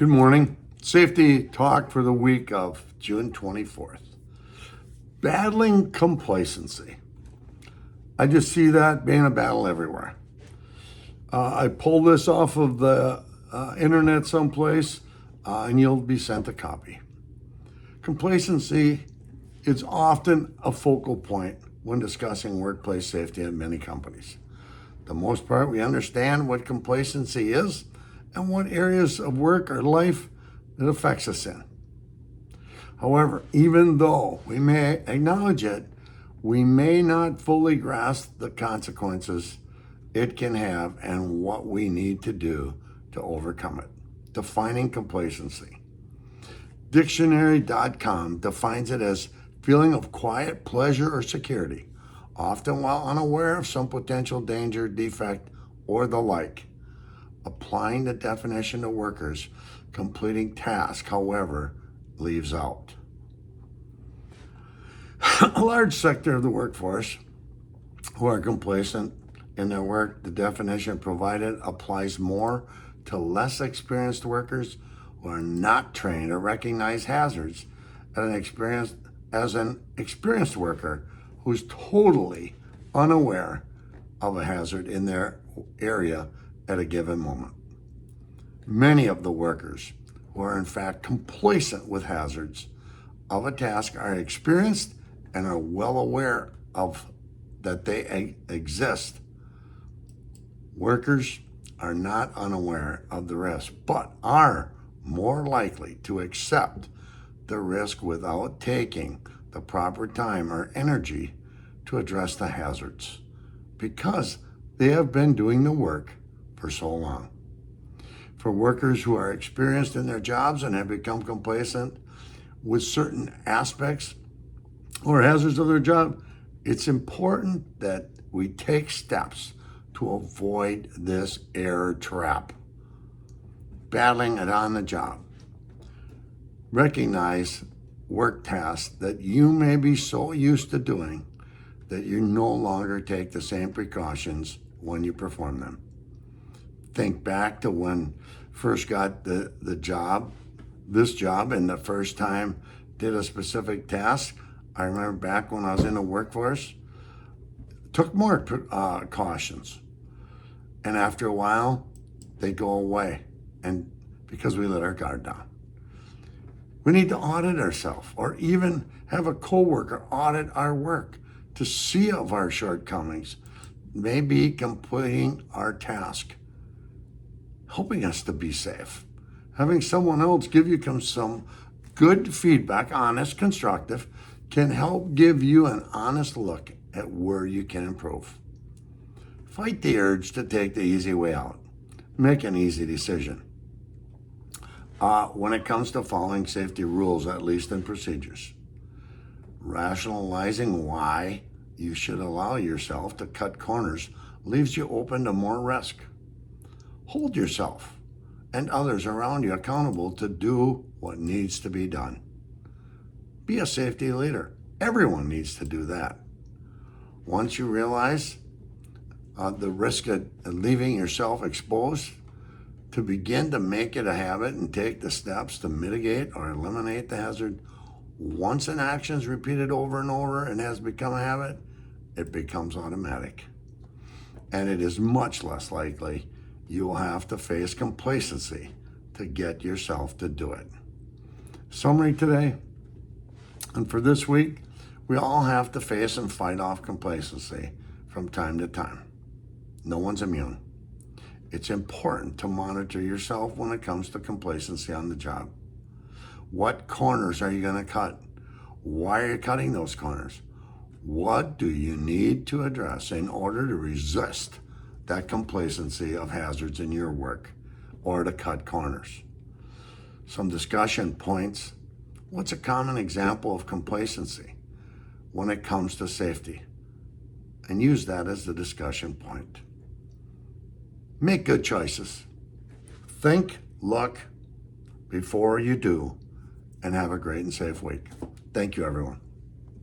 Good morning. Safety talk for the week of June 24th. Battling complacency. I just see that being a battle everywhere. I pulled this off of the internet someplace, and you'll be sent a copy. Complacency is often a focal point when discussing workplace safety at many companies. For the most part, we understand what complacency is and what areas of work or life it affects us in. However, even though we may acknowledge it, we may not fully grasp the consequences it can have and what we need to do to overcome it. Defining complacency. Dictionary.com defines it as feeling of quiet pleasure or security, often while unaware of some potential danger, defect, or the like. Applying the definition to workers completing tasks, however, leaves out a large sector of the workforce who are complacent in their work. The definition provided applies more to less experienced workers who are not trained or recognize hazards as an experienced worker who's totally unaware of a hazard in their area at a given moment. Many of the workers who are in fact complacent with hazards of a task are experienced and are well aware of that they exist. Workers are not unaware of the risk, but are more likely to accept the risk without taking the proper time or energy to address the hazards because they have been doing the work for so long. For workers who are experienced in their jobs and have become complacent with certain aspects or hazards of their job, it's important that we take steps to avoid this error trap. Battling it on the job. Recognize work tasks that you may be so used to doing that you no longer take the same precautions when you perform them. Think back to when first got this job, and the first time did a specific task. I remember back when I was in the workforce, took more cautions. And after a while, they go away, and because we let our guard down. We need to audit ourselves, or even have a coworker audit our work to see of our shortcomings, maybe completing our task, helping us to be safe. Having someone else give you some good feedback, honest, constructive, can help give you an honest look at where you can improve. Fight the urge to take the easy way out. Make an easy decision. When it comes to following safety rules, at least in procedures, rationalizing why you should allow yourself to cut corners leaves you open to more risk. Hold yourself and others around you accountable to do what needs to be done. Be a safety leader. Everyone needs to do that. Once you realize the risk of leaving yourself exposed, to begin to make it a habit and take the steps to mitigate or eliminate the hazard. Once an action is repeated over and over and has become a habit, it becomes automatic. And it is much less likely you will have to face complacency to get yourself to do it. Summary today, and for this week, we all have to face and fight off complacency from time to time. No one's immune. It's important to monitor yourself when it comes to complacency on the job. What corners are you going to cut? Why are you cutting those corners? What do you need to address in order to resist that complacency of hazards in your work or to cut corners? Some discussion points. What's a common example of complacency when it comes to safety? And use that as the discussion point. Make good choices. Think, look before you do, and have a great and safe week. Thank you, everyone.